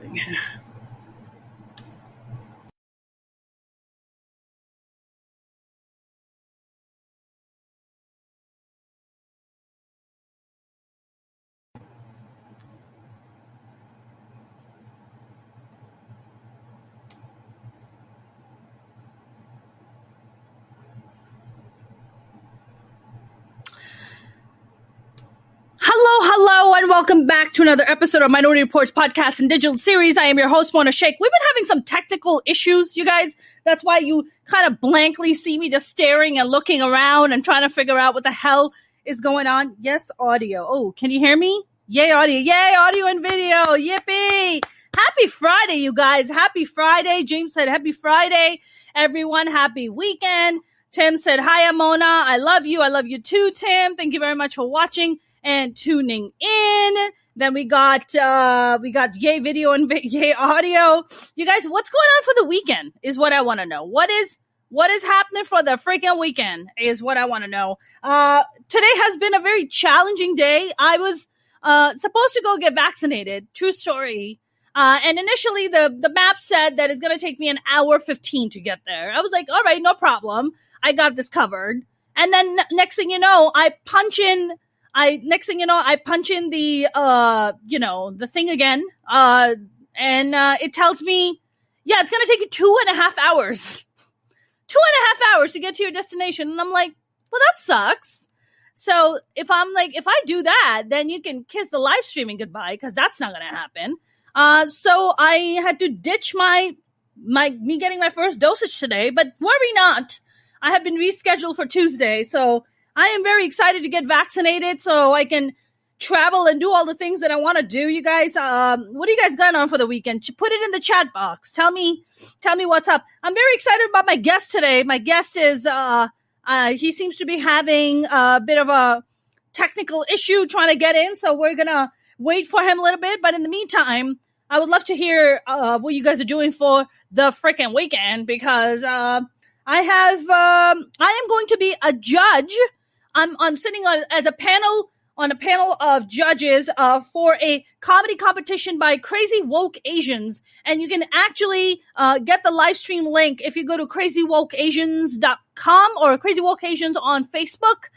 recording. Hello, and welcome back to another episode of Minority Reportz podcast and digital series. I am your host, Mona Sheikh. We've been having some technical issues, you guys. That's why you kind of blankly see me just staring and looking around and trying to figure out what the hell is going on. Yes, audio. Oh, can you hear me? Yay, audio. Yay, audio and video. Yippee. Happy Friday, you guys. Happy Friday. James said happy Friday. Everyone, happy weekend. Tim said, hi, Mona. I love you. I love you too, Tim. Thank you very much for watching and tuning in. Then we got yay video and yay audio. You guys, what's going on for the weekend is what I want to know. What is happening for the freaking weekend is what I want to know. Today has been a very challenging day. I was supposed to go get vaccinated. True story. And initially the map said that it's going to take me an hour 15 to get there. I was like, all right, no problem. I got this covered. And then next thing you know, I punch in the, the thing again. And it tells me, yeah, it's going to take you 2.5 hours. 2.5 hours to get to your destination. And I'm like, well, that sucks. So if I do that, then you can kiss the live streaming goodbye, because that's not going to happen. So I had to ditch me getting my first dosage today, but worry not. I have been rescheduled for Tuesday. So I am very excited to get vaccinated so I can travel and do all the things that I want to do. You guys, what do you guys got on for the weekend? Put it in the chat box. Tell me what's up. I'm very excited about my guest today. My guest is, he seems to be having a bit of a technical issue trying to get in. So we're going to wait for him a little bit. But in the meantime, I would love to hear what you guys are doing for the freaking weekend, because I am going to be a judge. I'm sitting on a panel of judges for a comedy competition by Crazy Woke Asians. And you can actually get the live stream link if you go to crazywokeasians.com or Crazy Woke Asians on Facebook.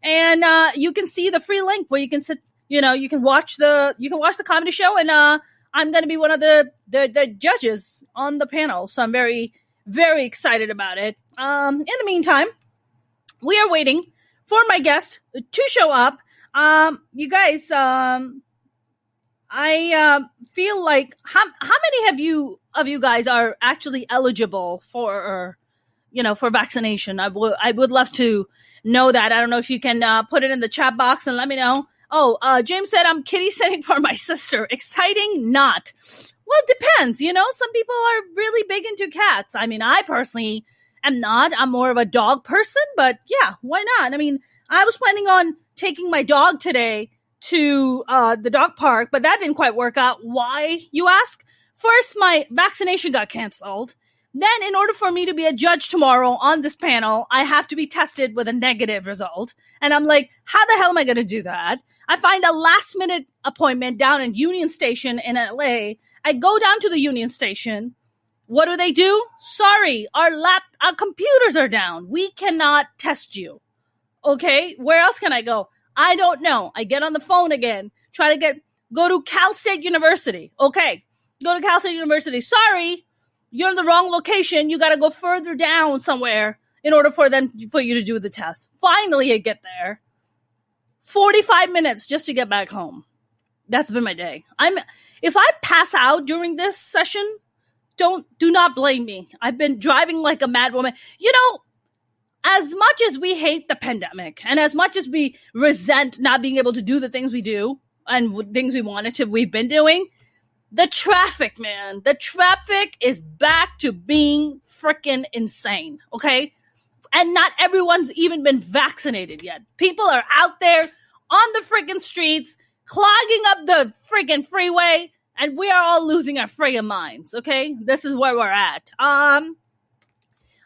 And you can see the free link where you can sit, you can watch the comedy show. And I'm going to be one of the judges on the panel. So I'm very, very excited about it. In the meantime, we are waiting for my guest to show up. You guys, I feel like how many of you guys are actually eligible for vaccination? I would love to know that. I don't know if you can put it in the chat box and let me know. Oh, James said I'm kitty sitting for my sister. Exciting? Not. Well, it depends. Some people are really big into cats. I mean, I personally am not. I'm more of a dog person, but yeah, why not? I mean, I was planning on taking my dog today to the dog park, but that didn't quite work out. Why, you ask? First, my vaccination got canceled. Then, in order for me to be a judge tomorrow on this panel, I have to be tested with a negative result. And I'm like, how the hell am I going to do that? I find a last-minute appointment down in Union Station in LA. I go down to the Union Station. What do? Sorry, our computers are down. We cannot test you. Okay, where else can I go? I don't know. I get on the phone again, go to Cal State University. Okay, go to Cal State University. Sorry, you're in the wrong location. You got to go further down somewhere in order for you to do the test. Finally, I get there. 45 minutes just to get back home. That's been my day. If I pass out during this session, do not blame me. I've been driving like a mad woman. As much as we hate the pandemic and as much as we resent not being able to do the things we do and things we've been doing, the traffic, man, the traffic is back to being freaking insane. Okay. And not everyone's even been vaccinated yet. People are out there on the freaking streets, clogging up the freaking freeway, and we are all losing our friggin' minds. Okay. This is where we're at.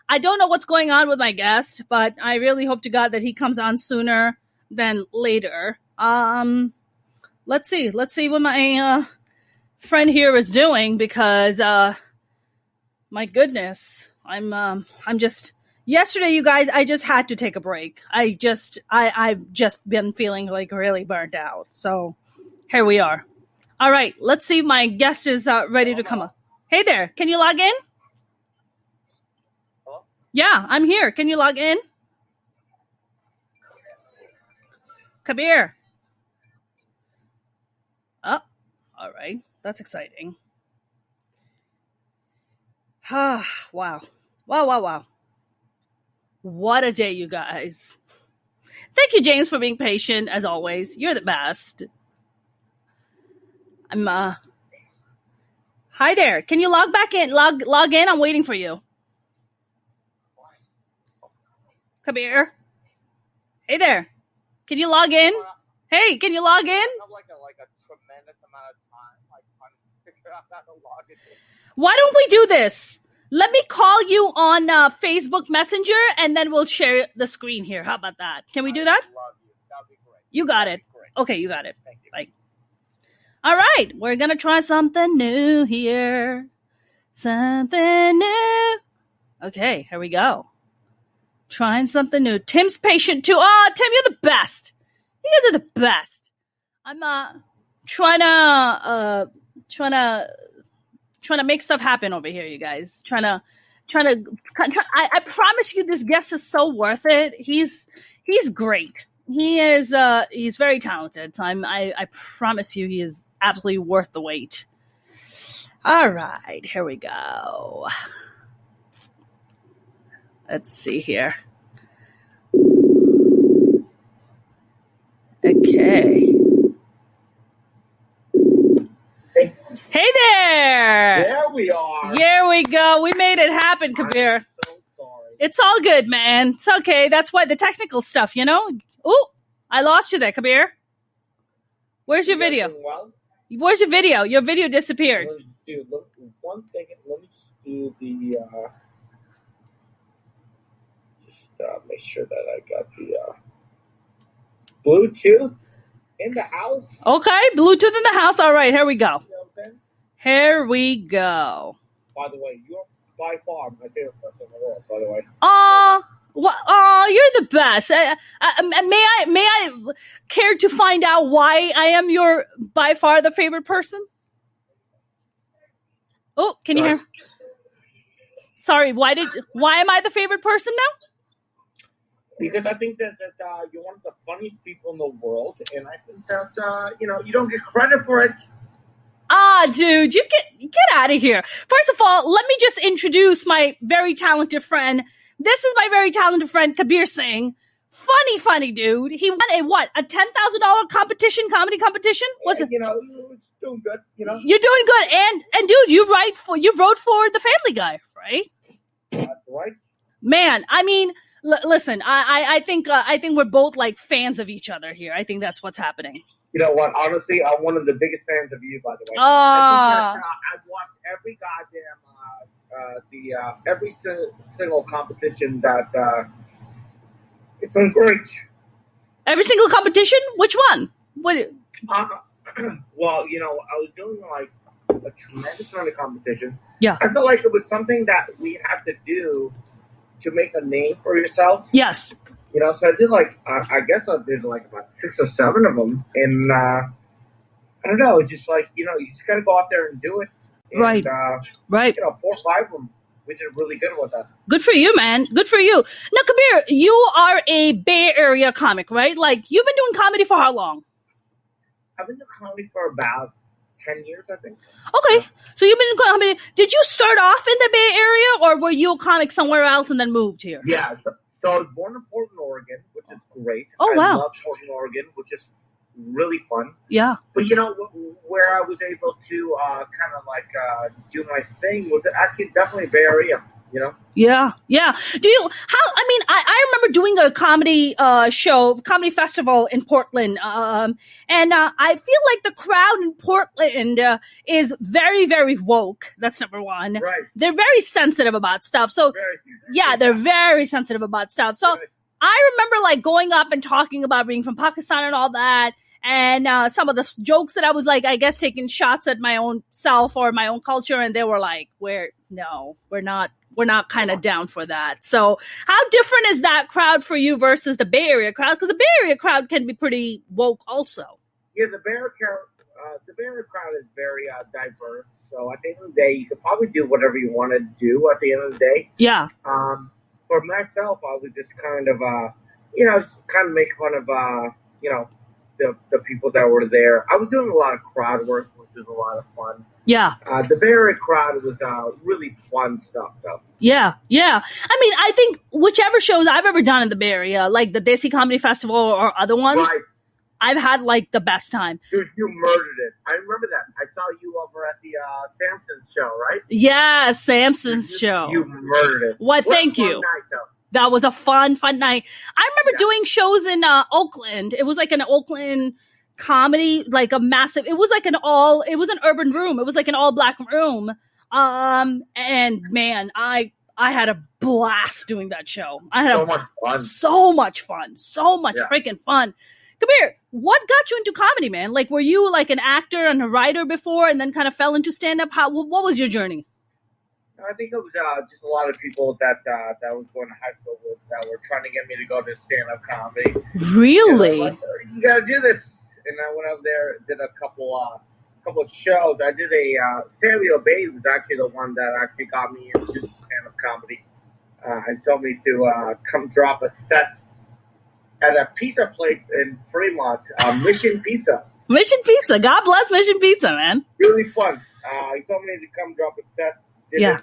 I don't know what's going on with my guest, but I really hope to God that he comes on sooner than later. Let's see what my friend here is doing because my goodness, I'm just yesterday, you guys, I just had to take a break. I've just been feeling like really burnt out. So here we are. All right, let's see if my guest is ready to come up. Hey there, can you log in? Hello? Yeah, I'm here. Can you log in? Kabir. Oh, all right. That's exciting. Wow. Wow. What a day, you guys. Thank you, James, for being patient, as always. You're the best. Hi there. Can you log back in? Log in. I'm waiting for you. Kabir. Hey there. Can you log in? Hey, can you log in? I have like a tremendous amount of time trying to figure out how to log in. Why don't we do this? Let me call you on Facebook Messenger, and then we'll share the screen here. How about that? Can we do that? I love you. That'd be great. You got it. Great. Okay, you got it. Thank you. Bye. All right, we're going to try something new here. Something new. Okay, here we go. Trying something new. Tim's patient too. Oh, Tim, you're the best. You guys are the best. I'm trying to make stuff happen over here, you guys. I promise you, this guest is so worth it. He's great. He is he's very talented. So I promise you, he is absolutely worth the wait. All right, here we go. Let's see here. Okay. Hey there! There we are. Here we go. We made it happen, Kabir. I'm so sorry. It's all good, man. It's okay. That's why the technical stuff, you know? Ooh, I lost you there, Kabir. Where's your video? Well? Where's your video? Your video disappeared. Dude, one thing. Let me just do the... make sure that I got the Bluetooth in the house. Okay, Bluetooth in the house. All right, here we go. You know what I'm saying? Here we go. By the way, you're by far my favorite person in the world, by the way. You're the best. May I care to find out why I am your by far the favorite person? Oh, can you hear? Sorry, why am I the favorite person now? Because I think that you're one of the funniest people in the world, and I think that you don't get credit for it. Dude, you get out of here. First of all, let me just introduce my very talented friend. This is my very talented friend, Kabir Singh. Funny dude. He won a $10,000 comedy competition? Was it? It's doing good. You're doing good, and dude, you wrote for the Family Guy, right? That's right. Man, I mean. Listen, I think we're both like fans of each other here. I think that's what's happening. You know what? Honestly, I'm one of the biggest fans of you, by the way. I've watched every goddamn every single competition that it's been great. Every single competition? Which one? What? Well, I was doing like a tremendous amount of competition. Yeah. I felt like it was something that we had to do to make a name for yourself. Yes. So I did I guess I did like about 6 or 7 of them. And I don't know, it's just like, you just got to go out there and do it. And, right. 4 or 5 of them, we did really good with that. Good for you, man. Good for you. Now, Kabir, you are a Bay Area comic, right? Like, you've been doing comedy for how long? I've been doing comedy for about 10 years, I think. Okay. So you've been in comedy. Did you start off in the Bay Area, or were you a comic somewhere else and then moved here? Yeah. So I was born in Portland, Oregon, which is great. Oh, wow. I love Portland, Oregon, which is really fun. Yeah. But, where I was able to kind of do my thing was actually definitely Bay Area. Yeah. I remember doing a comedy comedy festival in Portland. And I feel like the crowd in Portland is very, very woke. That's number one. Right. They're very sensitive about stuff. So they're very sensitive about stuff. So I remember going up and talking about being from Pakistan and all that. and some of the jokes that I was like, I guess, taking shots at my own self or my own culture, and they were like, we're not kind of down for that. So how different is that crowd for you versus the Bay Area crowd? Because the Bay Area crowd can be pretty woke also. Yeah, the Bay Area crowd is very diverse. So at the end of the day, you could probably do whatever you want to do at the end of the day. Yeah. For myself, I was just kind of, make fun of, the people that were there. I was doing a lot of crowd work, which was a lot of fun. Yeah. The Bay Area crowd was really fun stuff, though. Yeah. I mean, I think whichever shows I've ever done in the Bay Area, like the Desi Comedy Festival or other ones, right, I've had like the best time. Dude, you murdered it. I remember that. I saw you over at the Samson's show, right? Yeah, Samson's show. You murdered it. What? Thank you. Night, that was a fun night. I remember doing shows in Oakland. It was like an Oakland comedy, like a massive. It was like it was an urban room. It was like an all black room. And man, I had a blast doing that show. I had so much fun, freaking fun. Kabir, what got you into comedy, man? Like, were you like an actor and a writer before, and then kind of fell into stand up? What was your journey? I think it was just a lot of people that I was going to high school with that were trying to get me to go to stand up comedy. Really? Like, you got to do this. And I went over there, did a couple of shows. I did Sammy O'Bay was actually the one that actually got me into stand-up comedy. And told me to come drop a set at a pizza place in Fremont, Mission Pizza. Mission Pizza. God bless Mission Pizza, man. Really fun. He told me to come drop a set. I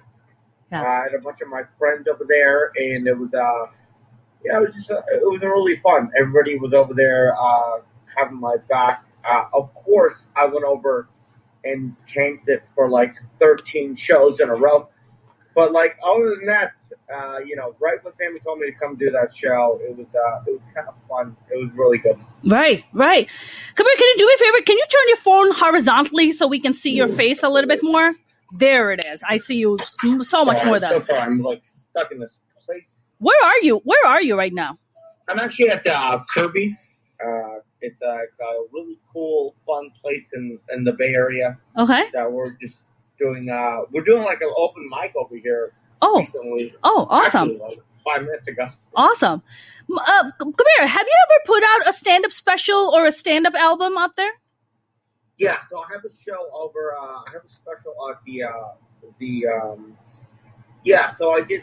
had a bunch of my friends over there, and it was it was really fun. Everybody was over there having my back. Of course, I went over and tanked it for like 13 shows in a row. But like other than that, right when Sammy told me to come do that show, it was kind of fun. It was really good. Right. Kabir, can you do me a favor? Can you turn your phone horizontally so we can see your face a little bit more? There it is. I see you so much more than. So sorry, I'm like stuck in this place. Where are you right now? I'm actually at Kirby's. It's a really cool, fun place in the Bay Area. Okay. That we're just doing. We're doing like an open mic over here. Recently. Oh, awesome. Actually, like 5 minutes ago. Awesome. Kabir, have you ever put out a stand-up special or a stand-up album up there? Yeah, so I have a show over. I have a special on so I did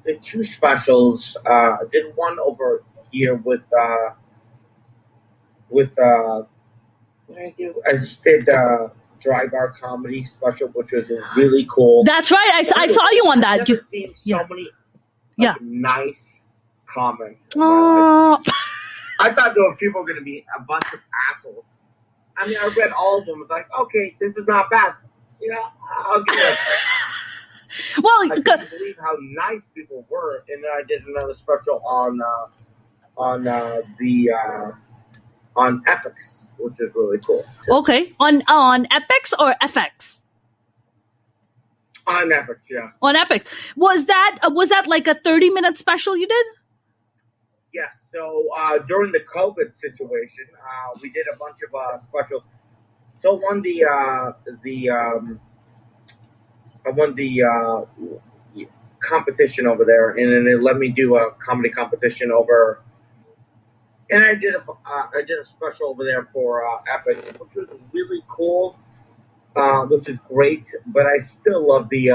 the two specials. I did one over here with what did I do? I just did Dry Bar Comedy special, which was really cool. That's right. I saw you on that. I've never seen so many nice comments. I thought there were people going to be a bunch of assholes. I mean, I read all of them. It's like, okay, this is not bad. I'll give it. Well, I couldn't believe how nice people were. And then I did another special on Epics, which is really cool. Okay, on Epics or FX? On Epics, yeah. On Epics. Was that like a 30-minute special you did? Yeah. So during the COVID situation, we did a bunch of specials. So I won the competition over there, and then they let me do a comedy competition over. And I did a special over there for Epic, which was really cool, which is great. But I still love the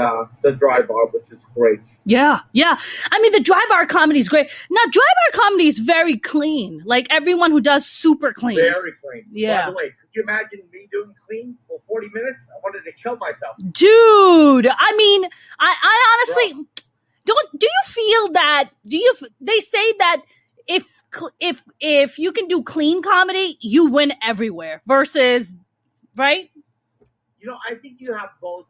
Dry Bar, which is great. Yeah. I mean, the Dry Bar comedy is great. Now, Dry Bar comedy is very clean. Like everyone who does, super clean. Very clean. Yeah. By the way, could you imagine me doing clean for 40 minutes? I wanted to kill myself. Dude, I mean, I honestly do you feel that? They say that if you can do clean comedy, you win everywhere. Versus, right? I think you have both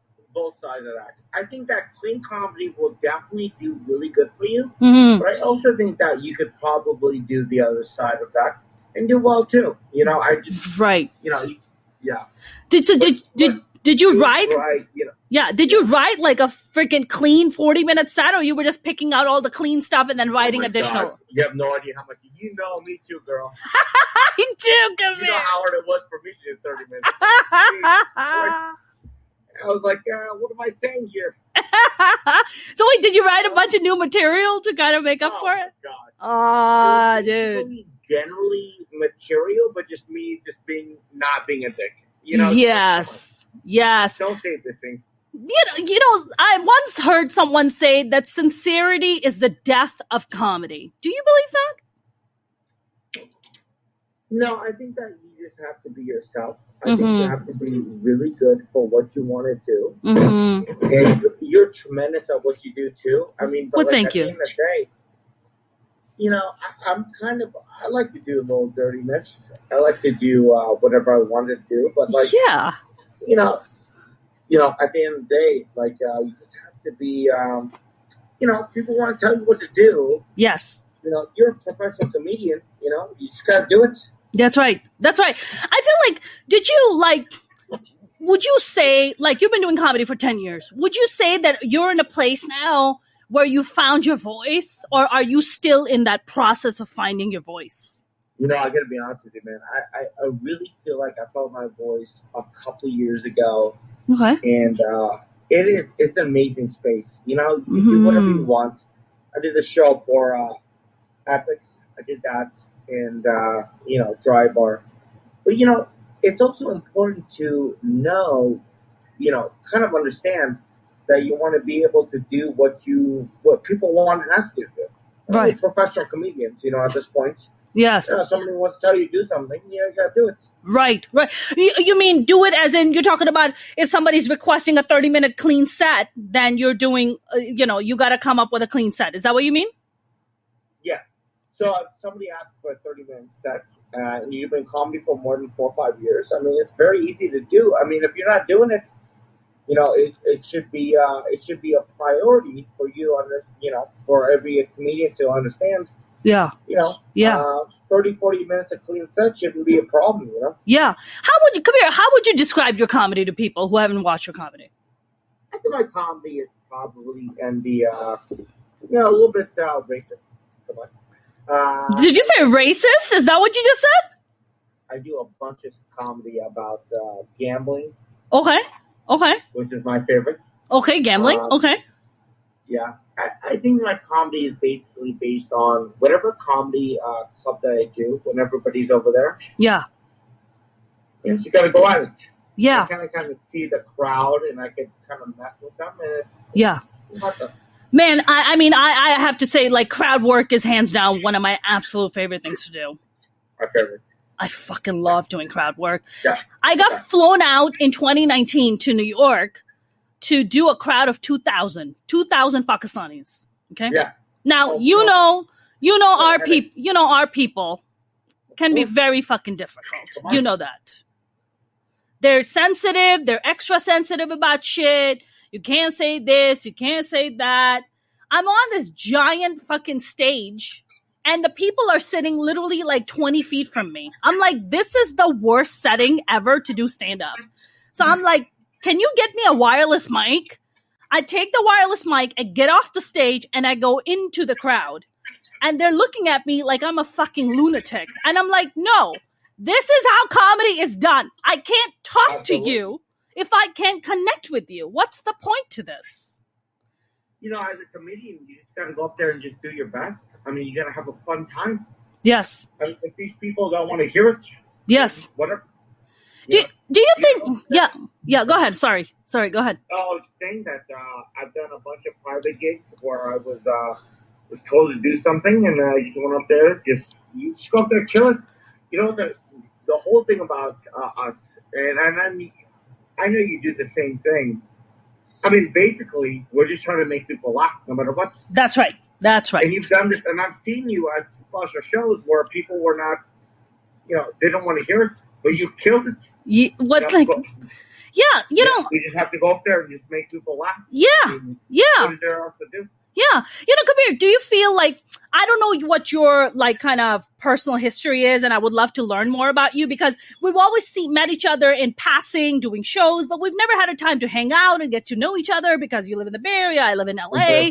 sides of that. I think that clean comedy will definitely do really good for you, but I also think that you could probably do the other side of that and do well too. I just right. Yeah. Did you write? Right, Yeah. Did you write like a freaking clean 40-minute set, or you were just picking out all the clean stuff and then writing additional? God. You have no idea how much. You know me too, girl. I do, Kabir. You know how hard it was for me to do 30 minutes. I was like, what am I saying here? So wait, did you write a bunch of new material to kind of make up for it? God. Dude. Generally material, but just me not being a dick. Yes. Don't say this thing. I once heard someone say that sincerity is the death of comedy. Do you believe that? No, I think that you just have to be yourself. I think you have to be really good for what you want to do. And you're tremendous at what you do too. I mean, but thank at you. the end of the day, I'm I like to do a little dirtiness. I like to do whatever I want to do. But at the end of the day, you just have to be, people want to tell you what to do. Yes. You're a professional comedian, you just got to do it. That's right. I feel like, would you say, like, you've been doing comedy for 10 years. Would you say that you're in a place now where you found your voice, or are you still in that process of finding your voice? I got to be honest with you, man. I really feel like I found my voice a couple of years ago. Okay. And it's an amazing space. You do whatever you want. I did a show for Epics. I did that. And, Dry Bar. But, it's also important to know, kind of understand that you want to be able to do what people want and ask you to do. Right. We're professional comedians, at this point. Yes. Somebody wants to tell you to do something, you got to do it. Right. You mean do it as in you're talking about if somebody's requesting a 30-minute clean set, then you're doing, you got to come up with a clean set. Is that what you mean? Yeah. So if somebody asks for a 30-minute set, and you've been comedy for more than 4 or 5 years, I mean, it's very easy to do. I mean, if you're not doing it, it should be a priority for you, for every comedian to understand. Yeah. 30, 40 minutes of clean set shouldn't be a problem, Yeah. How would you describe your comedy to people who haven't watched your comedy? I think my comedy is probably and the a little bit racist. Come on. Did you say racist? Is that what you just said? I do a bunch of comedy about gambling. Okay. Which is my favorite. Okay, gambling. Okay. Yeah. I think my comedy is basically based on whatever comedy club that I do when everybody's over there. Yeah. You got to go at it. Yeah. I kind of see the crowd and I can kind of mess with them. Man, I have to say, like, crowd work is hands down one of my absolute favorite things to do. My favorite. I fucking love doing crowd work. Yeah. I got flown out in 2019 to New York to do a crowd of 2,000 Pakistanis. Okay. Yeah. Now our people can be very fucking difficult. You know that. They're sensitive. They're extra sensitive about shit. You can't say this. You can't say that. I'm on this giant fucking stage, and the people are sitting literally like 20 feet from me. I'm like, this is the worst setting ever to do stand-up. So I'm like, can you get me a wireless mic? I take the wireless mic, I get off the stage, and I go into the crowd. And they're looking at me like I'm a fucking lunatic. And I'm like, no, this is how comedy is done. I can't talk to you if I can't connect with you. What's the point to this? As a comedian, you just got to go up there and just do your best. I mean, you got to have a fun time. Yes. I mean, if these people don't want to hear it, yes. Whatever. Do you think? Yeah. Go ahead. Sorry. Go ahead. I was saying that I've done a bunch of private gigs where I was told to do something, and I just went up there. You just go up there, kill it. The whole thing about us, and I know you do the same thing. I mean, basically, we're just trying to make people laugh, no matter what. That's right. And you've done this, and I've seen you at special shows where people were not, they don't want to hear it, but you killed it. You We just have to go up there and just make people laugh. Yeah. What is there else to do? Yeah. Kabir, do you feel like, I don't know what your like kind of personal history is, and I would love to learn more about you because we've always met each other in passing, doing shows, but we've never had a time to hang out and get to know each other because you live in the Bay Area, I live in LA,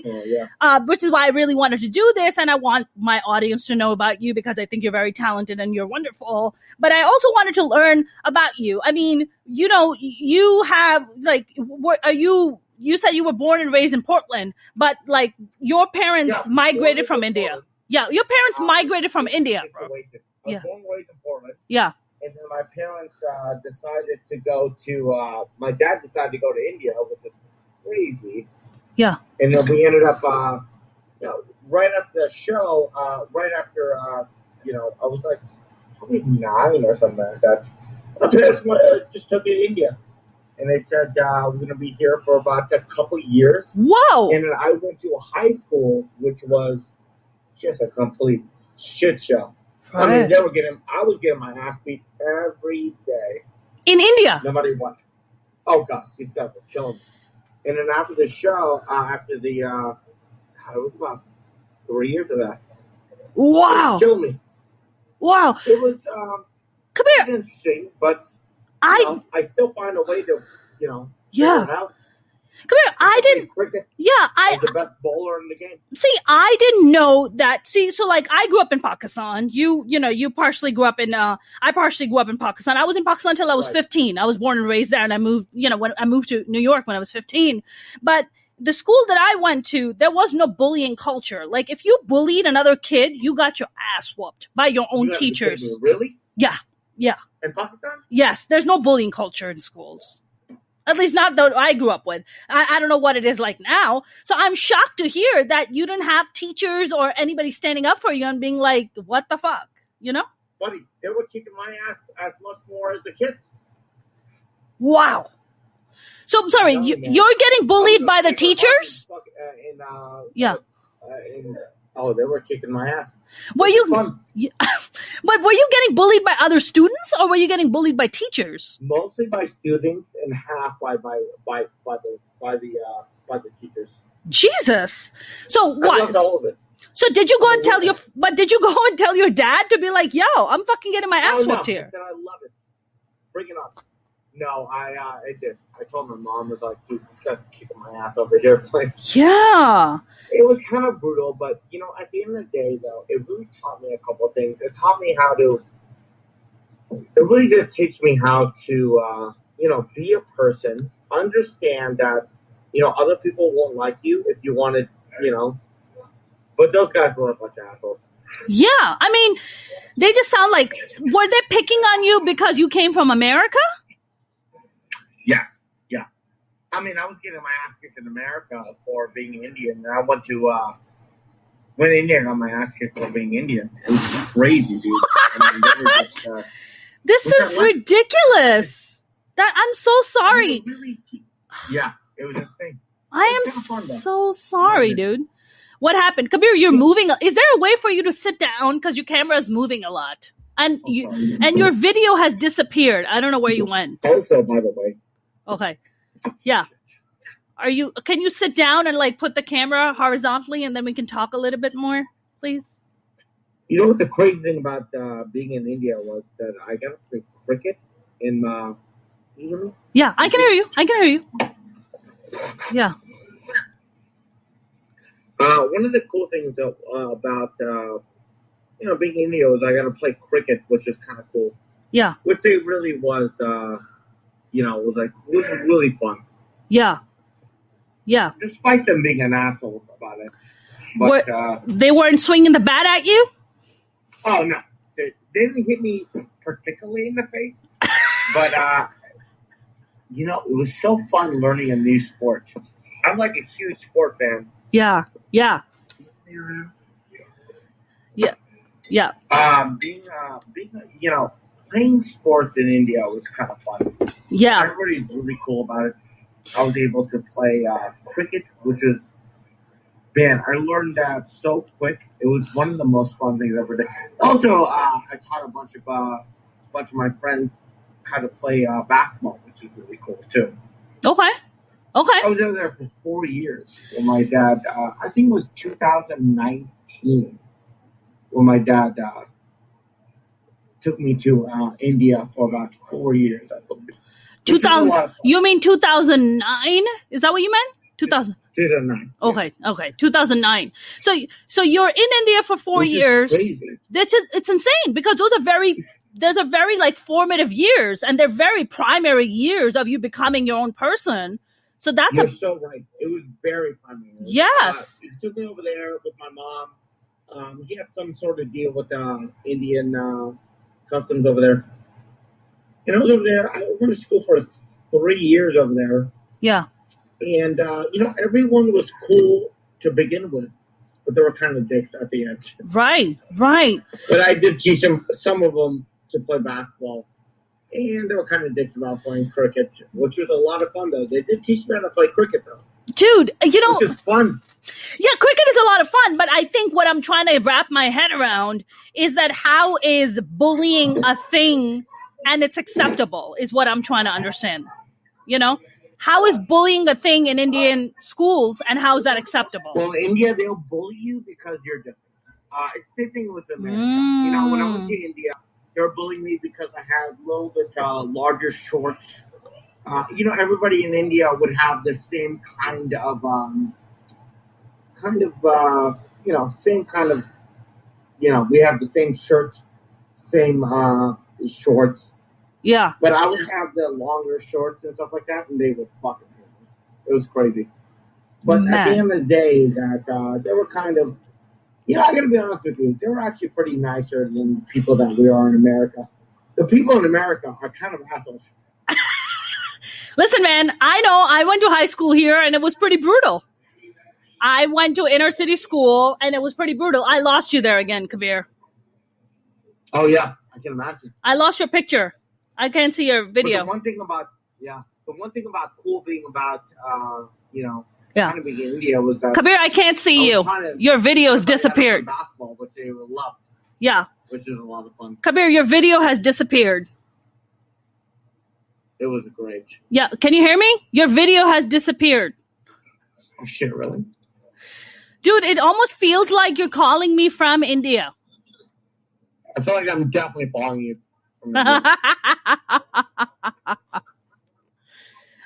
which is why I really wanted to do this. And I want my audience to know about you because I think you're very talented and you're wonderful. But I also wanted to learn about you. I mean, you have like, what are you? You said you were born and raised in Portland, but like your parents migrated from India. Portland. Yeah, your parents migrated from India. I was born and raised in Portland. Yeah. And then my parents decided to go to, my dad decided to go to India, which is crazy. Yeah. And then we ended up, right after the show, right after, I was like probably 9 or something like that. My parents just took me to India. And they said, we're going to be here for about a couple years. Whoa! And then I went to a high school, which was just a complete shit show. Right. I mean, I was getting my ass beat every day. In India? No matter what. Oh, God. These guys were killing me. And then after the show, it was about 3 years of that. Wow. It killed me. Wow. It was, Kabir, interesting, but I still find a way to, figure it out. Kabir, I didn't. I was the best bowler in the game. See, I didn't know that. See, so like I grew up in Pakistan. You partially grew up in. I partially grew up in Pakistan. I was in Pakistan until I was 15. I was born and raised there, and I moved. When I moved to New York when I was 15. But the school that I went to, there was no bullying culture. Like if you bullied another kid, you got your ass whooped by your own teachers. Really? Yeah. Yeah. In Pakistan? Yes. There's no bullying culture in schools. At least not that I grew up with. I don't know what it is like now. So I'm shocked to hear that you didn't have teachers or anybody standing up for you and being like, what the fuck? Buddy, they were kicking my ass as much more as the kids. Wow. So I'm sorry, you're getting bullied by the teachers? They were kicking my ass. But were you getting bullied by other students, or were you getting bullied by teachers? Mostly by students, and half by the teachers. Jesus. So what? I loved all of it. So did you go and tell your dad to be like, yo, I'm fucking getting my ass whooped here? I love it. Bring it on. No, I did. I told my mom, was like, dude, this guy's kicking my ass over here. Like, yeah. It was kind of brutal, but, at the end of the day, though, it really taught me a couple of things. It really did teach me how to, be a person, understand that, other people won't like you if you wanted, but those guys were a bunch of assholes. Yeah. I mean, they just sound like, were they picking on you because you came from America? Yes, yeah. I mean, I was getting my ass kicked in America for being Indian, and I went to India and got my ass kicked for being Indian. It was crazy, dude. What? This is ridiculous. I'm so sorry. It was a thing. I am so sorry, dude. What happened? Kabir, you're moving. Is there a way for you to sit down? Because your camera is moving a lot. And your video has disappeared. I don't know where you went. Also, by the way. Okay. Yeah. Can you sit down and like put the camera horizontally and then we can talk a little bit more, please? You know what the crazy thing about being in India was that I got to play cricket in, can you hear me? Yeah, I can hear you. Yeah. One of the cool things about, being in India was I got to play cricket, which is kind of cool. Yeah. Which it really was, it was really fun. Yeah. Yeah. Despite them being an asshole about it. But, they weren't swinging the bat at you? Oh, no. They didn't hit me particularly in the face. But, it was so fun learning a new sport. I'm like a huge sport fan. Yeah. Yeah. Yeah. Yeah. Playing sports in India was kind of fun. Yeah. Everybody's really cool about it. I was able to play cricket, which is, man, I learned that so quick. It was one of the most fun things I ever did. Also, I taught a bunch of my friends how to play basketball, which is really cool too. Okay. Okay. I was over there for 4 years when my dad, I think it was 2019, when my dad took me to India for about 4 years, I believe. 2000, you mean 2009? Is that what you meant? 2009. Okay, yeah. Okay, 2009. So you're in India for 4 years. Crazy. It's insane because those are very like formative years, and they're very primary years of you becoming your own person. So You're so right. It was very primary. Yes. He took me over there with my mom. He had some sort of deal with Indian customs over there. And I was over there. I went to school for 3 years over there. Yeah. And, everyone was cool to begin with, but they were kind of dicks at the end. Right. But I did teach some of them to play basketball. And they were kind of dicks about playing cricket, which was a lot of fun, though. They did teach me how to play cricket, though. Dude, which is fun. Yeah, cricket is a lot of fun, but I think what I'm trying to wrap my head around is that how is bullying a thing and it's acceptable is what I'm trying to understand. How is bullying a thing in Indian schools, and how is that acceptable? Well, in India, they'll bully you because you're different. It's the same thing with America. When I went to India, they were bullying me because I had a little bit larger shorts. Everybody in India would have the same kind of, same kind of, we have the same shirts, same shorts. Yeah. But I would have the longer shorts and stuff like that, and they would fucking hate me. It was crazy. But at the end of the day, that they were kind of, I got to be honest with you, they were actually pretty nicer than the people that we are in America. The people in America are kind of assholes. Listen, man, I know. I went to high school here, and it was pretty brutal. I went to inner city school, and it was pretty brutal. I lost you there again, Kabir. Oh, yeah. I can imagine. I lost your picture. I can't see your video. But the one thing about cool being about, kind of being in India was that... Kabir, I can't see you. Your video's disappeared. Basketball, which they loved. Yeah. Which is a lot of fun. Kabir, your video has disappeared. It was great. Yeah, can you hear me? Your video has disappeared. Oh, shit, really? Dude, it almost feels like you're calling me from India. I feel like I'm definitely following you.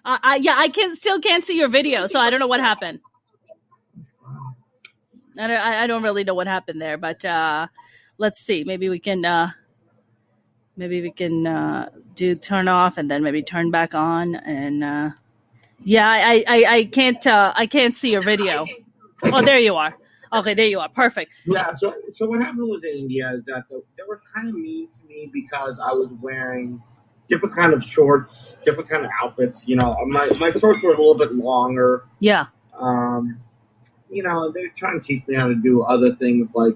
I still can't see your video, so I don't know what happened. I don't really know what happened there, but let's see. Maybe we can turn off and then maybe turn back on. And I can't see your video. Oh, there you are. Okay, there you are. Perfect. Yeah, so what happened with India is that they were kind of mean to me because I was wearing different kind of shorts, different kind of outfits. My shorts were a little bit longer. Yeah. They're trying to teach me how to do other things like,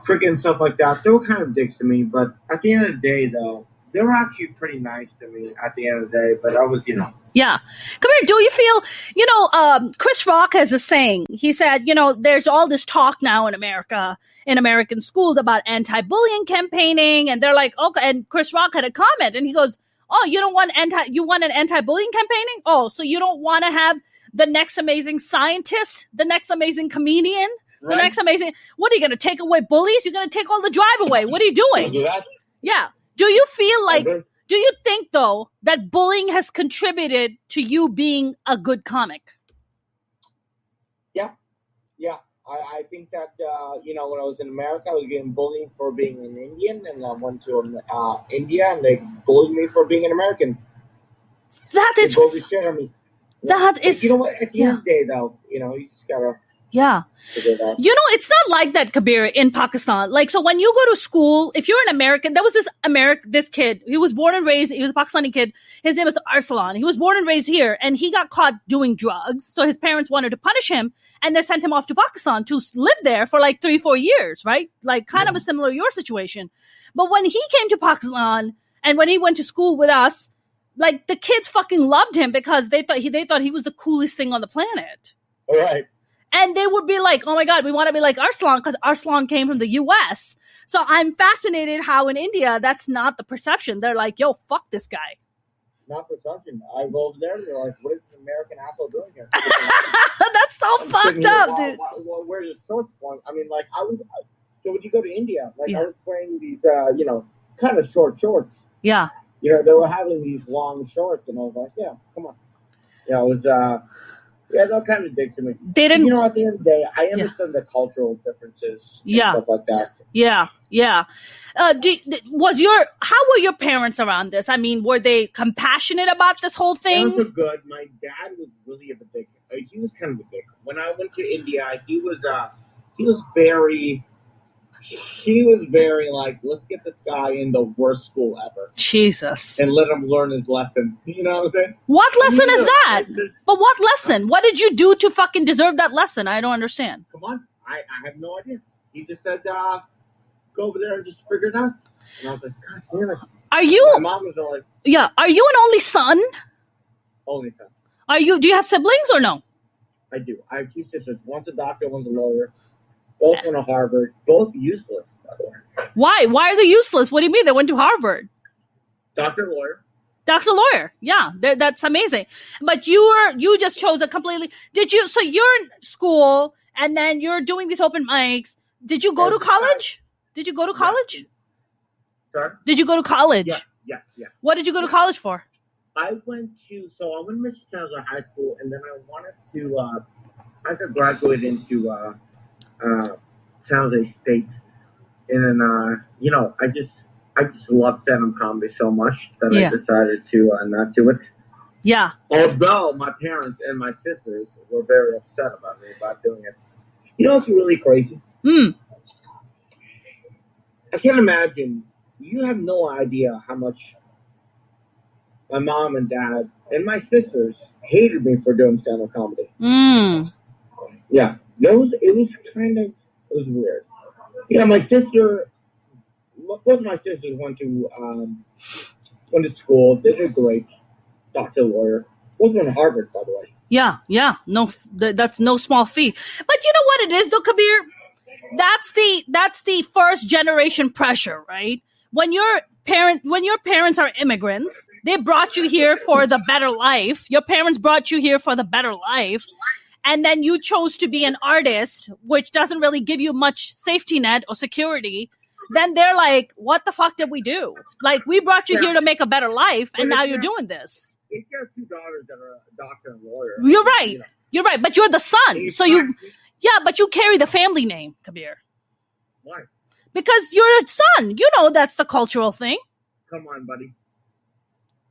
cricket and stuff like that. They were kind of dicks to me, but at the end of the day, though, they were actually pretty nice to me at the end of the day, but I was, Yeah. Come here. Do you feel, Chris Rock has a saying. He said, there's all this talk now in America, in American schools about anti-bullying campaigning. And they're like, okay. And Chris Rock had a comment and he goes, oh, you want an anti-bullying campaigning? Oh, so you don't want to have the next amazing scientist, the next amazing comedian, the next amazing, what are you going to take away bullies? You're going to take all the drive away. What are you doing? Do that? Yeah. Do you feel like, do you think, though, that bullying has contributed to you being a good comic? Yeah. I think that, when I was in America, I was getting bullied for being an Indian, and I went to India, and they bullied me for being an American. They bullied the shit out of me. That is... You know what? At the end of the day, though, you just got to... Yeah. It's not like that, Kabir, in Pakistan. Like, so when you go to school, if you're an American, there was this kid, he was born and raised, he was a Pakistani kid. His name was Arsalan. He was born and raised here, and he got caught doing drugs. So his parents wanted to punish him, and they sent him off to Pakistan to live there for like 3-4 years, right? Like kind of a similar to your situation. But when he came to Pakistan, and when he went to school with us, like the kids fucking loved him because they thought he was the coolest thing on the planet. All right. And they would be like, oh my God, we want to be like Arslan because Arslan came from the US. So I'm fascinated how in India, that's not the perception. They're like, yo, fuck this guy. not perception. I go over there, they're like, what is an American asshole doing here? That's so fucked up, dude. Where's the shorts going? I mean, like, so when you go to India, like, Yeah. I was wearing these, kind of short shorts. Yeah. They were having these long shorts, and I was like, yeah, come on. Yeah, it was, they're kind of dicks to me. They didn't. At the end of the day, I understand the cultural differences and stuff like that. Yeah. How were your parents around this? I mean, were they compassionate about this whole thing? Parents were good. My dad was really a dick. He was kind of a dick. When I went to India, he was very like, let's get this guy in the worst school ever. Jesus. And let him learn his lesson. You know what I'm saying? What lesson is that? But what lesson? What did you do to fucking deserve that lesson? I don't understand. Come on. I have no idea. He just said, go over there and just figure it out. And I was like, God damn it. My mom was like... Yeah. Are you an only son? Only son. Do you have siblings or no? I do. I have two sisters. One's a doctor, one's a lawyer. Both went to Harvard. Both useless, by the way. Why? Why are they useless? What do you mean? They went to Harvard. Doctor, lawyer. Dr. Lawyer. Yeah, that's amazing. But you just chose a completely... So you're in school, and then you're doing these open mics. Did you go to college? Did you go to college? Sorry? Did you go to college? Yeah. What did you go to college for? I went to Michigan High School, and then I wanted to graduate into San Jose State. And then, I just love stand-up comedy so much that I decided to not do it. Yeah. Although my parents and my sisters were very upset about me about doing it. You know what's really crazy? I can't imagine. You have no idea how much my mom and dad and my sisters hated me for doing stand-up comedy. Yeah. It was weird. My sister... Both of my sisters went to school. They did great. Doctor, lawyer. Both went to Harvard, by the way. Yeah. No, that's no small feat. But you know what it is, though, Kabir? That's the first generation pressure, right? When your parents are immigrants, they brought you here for the better life. Your parents brought you here for the better life. And then you chose to be an artist, which doesn't really give you much safety net or security. Then they're like, what the fuck did we do? Like, we brought you here to make a better life, and now you're doing this. You got two daughters that are a doctor and lawyer. You're right. You're right. But you're the son. So but you carry the family name, Kabir. Why? Because you're a son. That's the cultural thing. Come on, buddy.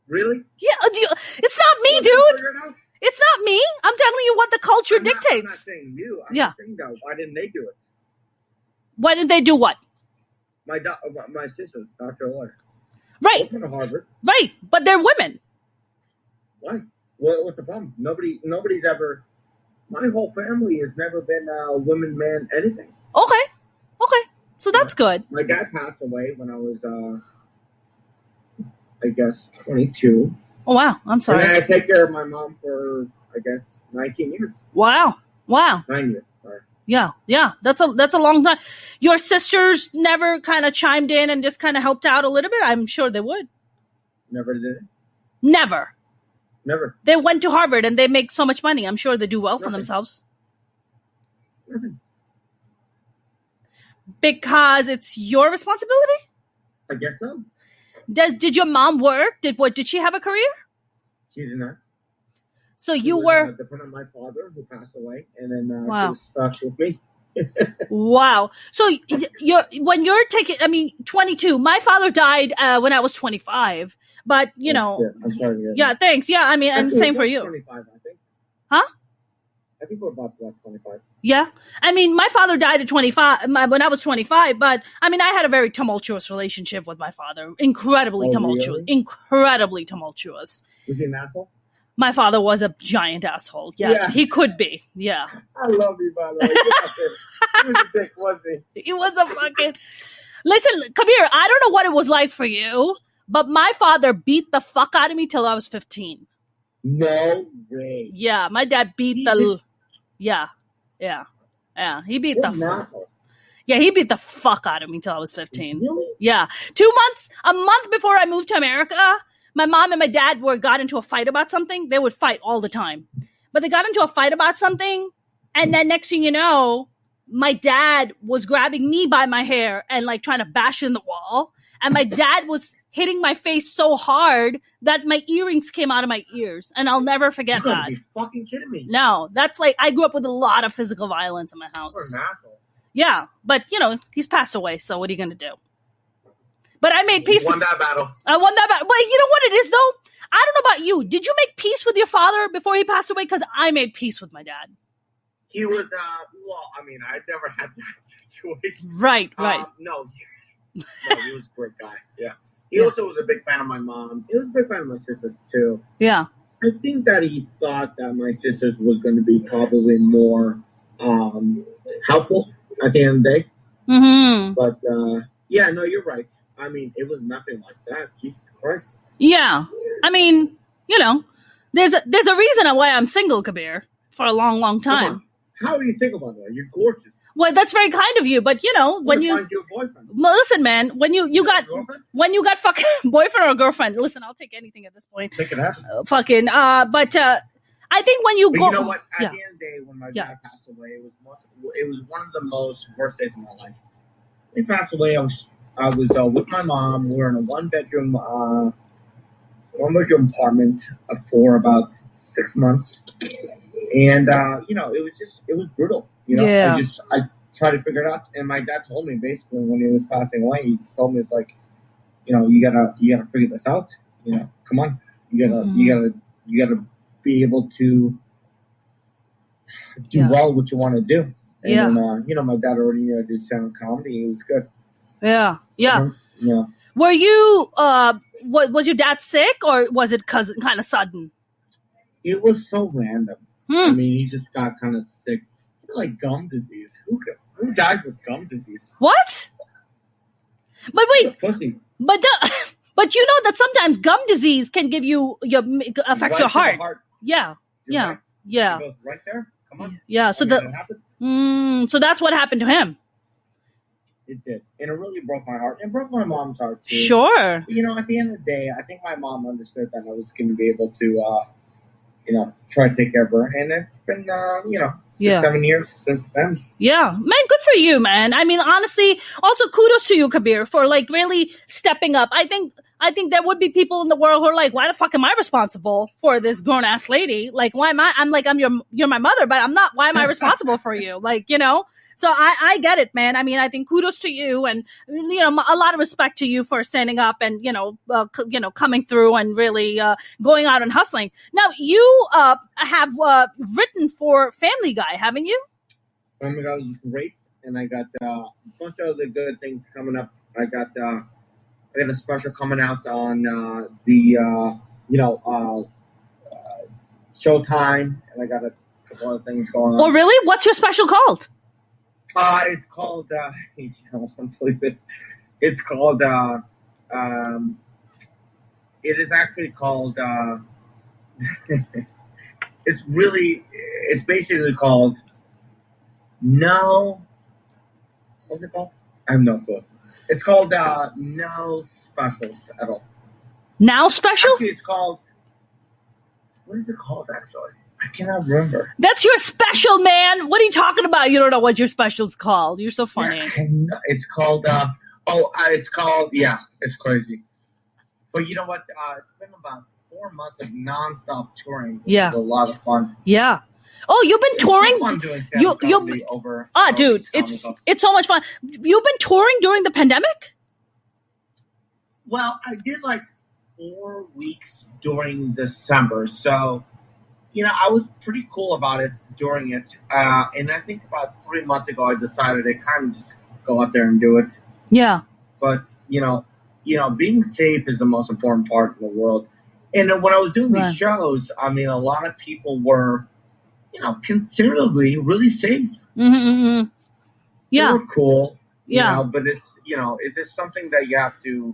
Really? Yeah. It's not me, dude. It's not me. I'm telling you what the culture dictates. I'm not saying you. I'm just saying, though, why didn't they do it? Why didn't they do what? My sister's doctor lawyer. Right. Both went to Harvard. Right. But they're women. Why? What's the problem? Nobody's ever... My whole family has never been a woman, man, anything. Okay. So that's good. My dad passed away when I was, 22. Oh, wow. I'm sorry. And I take care of my mom for, 19 years. Wow. 9 years. Sorry. Yeah. That's a long time. Your sisters never kind of chimed in and just kind of helped out a little bit? I'm sure they would. Never did it? Never. They went to Harvard and they make so much money. I'm sure they do well for themselves. Nothing. Because it's your responsibility? I guess so. Did your mom work? Did she have a career? She did not. So she you was, were dependent on my father, who passed away, and then wow. She was stuck with me. Wow. So when you're taking, 22. My father died when I was 25. But I'm sorry. Yeah, thanks. Yeah, and same for you. 25, I think. Huh? I think we're about 25. Yeah. My father died at 25 when I was 25, but I had a very tumultuous relationship with my father. Incredibly tumultuous. Really? Incredibly tumultuous. Was he an asshole? My father was a giant asshole. Yes, He could be. Yeah. I love you, by the way. He was a dick, wasn't he? He was a fucking... Listen, Kabir, I don't know what it was like for you, but my father beat the fuck out of me till I was 15. No way. Yeah, my dad beat the... Yeah. He beat he beat the fuck out of me till I was 15. Really? Yeah. A month before I moved to America, my mom and my dad got into a fight about something, they would fight all the time. But they got into a fight about something, and then next thing you know, my dad was grabbing me by my hair and like trying to bash in the wall. And my dad was hitting my face so hard that my earrings came out of my ears. And I'll never forget that. You're fucking kidding me. No, that's like, I grew up with a lot of physical violence in my house. You're an asshole. Yeah, but you know, he's passed away, so what are you going to do? But I made peace. You won that battle. I won that battle. But you know what it is, though? I don't know about you. Did you make peace with your father before he passed away? Because I made peace with my dad. He was, well, I mean, I never had that situation. Right. No, he was a great guy. Yeah. He also was a big fan of my mom. He was a big fan of my sisters, too. Yeah. I think that he thought that my sisters was going to be probably more helpful at the end of the day. Mm-hmm. But, yeah, no, you're right. I mean, it was nothing like that. Jesus Christ. Yeah. I mean, you know, there's a reason why I'm single, Kabir, for a long, long time. How are you single, by the way? You're gorgeous. Well, that's very kind of you, but you know, when you find your boyfriend. Well, listen, man, when you got fucking boyfriend or girlfriend, listen, I'll take anything at this point. Make it happen. But I think when you go, you know what? At the end of the day, when my dad passed away, it was one of the most worst days of my life. He passed away. I was with my mom. We were in a one bedroom apartment for about 6 months, and you know, it was brutal. You know, I tried to figure it out, and my dad told me basically when he was passing away, he told me it's like, you know, you gotta figure this out. You know, come on, you gotta be able to do well what you want to do. And then, you know, my dad already did stand-up comedy. It was good. Yeah. Yeah. Were you was your dad sick, or was it kind of sudden? It was so random. I mean, he just got kind of sick, like gum disease. Who dies with gum disease? What? But wait, but you know that sometimes gum disease can give you affects your heart. Yeah. Right. Yeah. It goes right there. Come on. Yeah. So so that's what happened to him. It did. And it really broke my heart. It broke my mom's heart, too. Sure. But, you know, at the end of the day, I think my mom understood that I was going to be able to, you know, try to take care of her. And it's been, you know, 7 years since then. Yeah. Man, good for you, man. I mean, honestly, also kudos to you, Kabir, for, like, really stepping up. I think there would be people in the world who are like, why the fuck am I responsible for this grown-ass lady? Like, why am I? I'm like, you're my mother, but I'm not. Why am I responsible for you? Like, you know? So I get it, man. I mean, I think kudos to you, and you know, a lot of respect to you for standing up and you know, coming through and really going out and hustling. Now you have written for Family Guy, haven't you? Family Guy was great, and I got a bunch of other good things coming up. I got a special coming out on Showtime, and I got a couple of things going on. Oh, really? What's your special called? It's called, it's called, it is actually called, it's basically called, what's it called? I have no clue. It's called, No Specials at all. Now Special? Actually, it's called, what is it called actually? I cannot remember. That's your special, man. What are you talking about? You don't know what your special's called. You're so funny. Yeah, it's called, it's crazy. But you know what? It's been about 4 months of nonstop touring. Yeah. It's a lot of fun. Yeah. Oh, you've been touring? Dude, it's so much fun. You've been touring during the pandemic? Well, I did like 4 weeks during December, so you know, I was pretty cool about it during it. And I think about 3 months ago, I decided to kind of just go out there and do it. Yeah. But, you know, being safe is the most important part in the world. And when I was doing these shows, I mean, a lot of people were, you know, considerably really safe. Mm-hmm. Yeah. They were cool. Yeah. You know, but it's, you know, it is something that you have to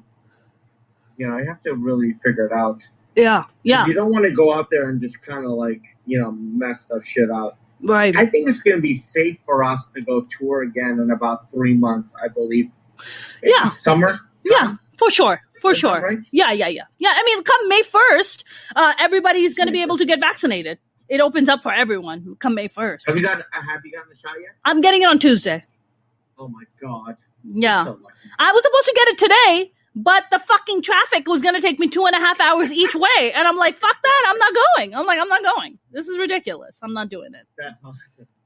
really figure it out. Yeah, yeah. You don't want to go out there and just kind of like, you know, mess stuff shit up. Right. I think it's going to be safe for us to go tour again in about 3 months, I believe. Yeah. Summer. Yeah, for sure. For sure. Right? Yeah. I mean, come May 1st, everybody's going to be able to get vaccinated. It opens up for everyone come May 1st. Have you gotten the shot yet? I'm getting it on Tuesday. Oh my God. Yeah. So I was supposed to get it today, but the fucking traffic was going to take me 2.5 hours each way. And I'm like, fuck that. I'm not going. I'm not going. This is ridiculous. I'm not doing it.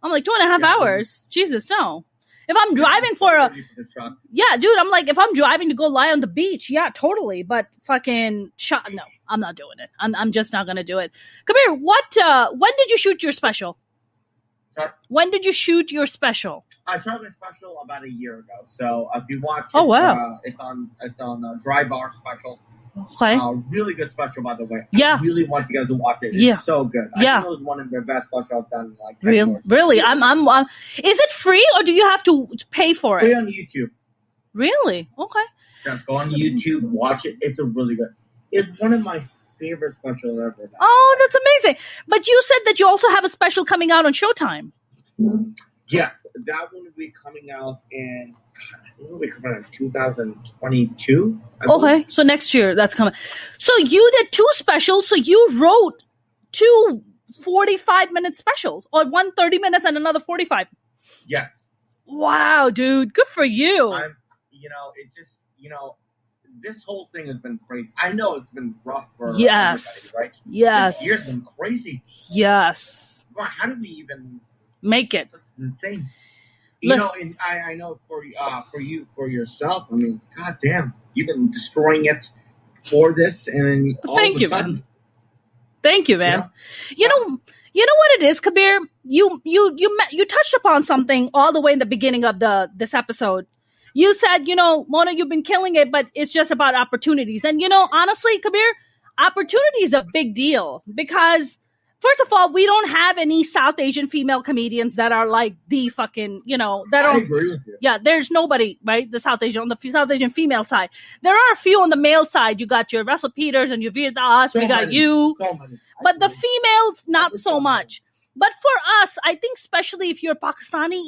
I'm like, 2.5 hours? Jesus, no. If I'm driving yeah, dude, I'm like, if I'm driving to go lie on the beach, yeah, totally. But fucking no, I'm not doing it. I'm just not going to do it. Kabir, when did you shoot your special? Sorry? When did you shoot your special? I shot my special about a year ago. So if you watch it, wow. It's on Dry Bar Special. Okay. Really good special, by the way. Yeah. I really want you guys to watch it. It's so good. I think it was one of the best specials I've done. Like really? I'm. Is it free or do you have to pay for it? Free on YouTube. Really? Okay. Yeah, go on YouTube, watch it. It's a really good. It's one of my favorite specials ever done. Oh, that's amazing! But you said that you also have a special coming out on Showtime. Yes, that one will be coming out in. It'll be coming out in 2022. Okay, so next year that's coming. So you did 2 specials. So you wrote 2 45-minute specials, or one 30 minutes and another 45. Yes. Wow, dude, good for you. This whole thing has been crazy. I know it's been rough for everybody, right? Yes. This year's been crazy. Yes. Well, how did we even make it? It's insane. You know, and I know for yourself, I mean, goddamn, you've been destroying it for this, and thank you, man. Thank you, man. You know what it is, Kabir. You touched upon something all the way in the beginning of this episode. You said, Mona, you've been killing it, but it's just about opportunities. And honestly, Kabir, opportunity is a big deal because. First of all, we don't have any South Asian female comedians that are like the fucking, that I agree with you. Yeah, there's nobody, right? On the South Asian female side. There are a few on the male side. You got your Russell Peters and your Veer Das. We got you. But the females, not so much. But for us, I think especially if you're Pakistani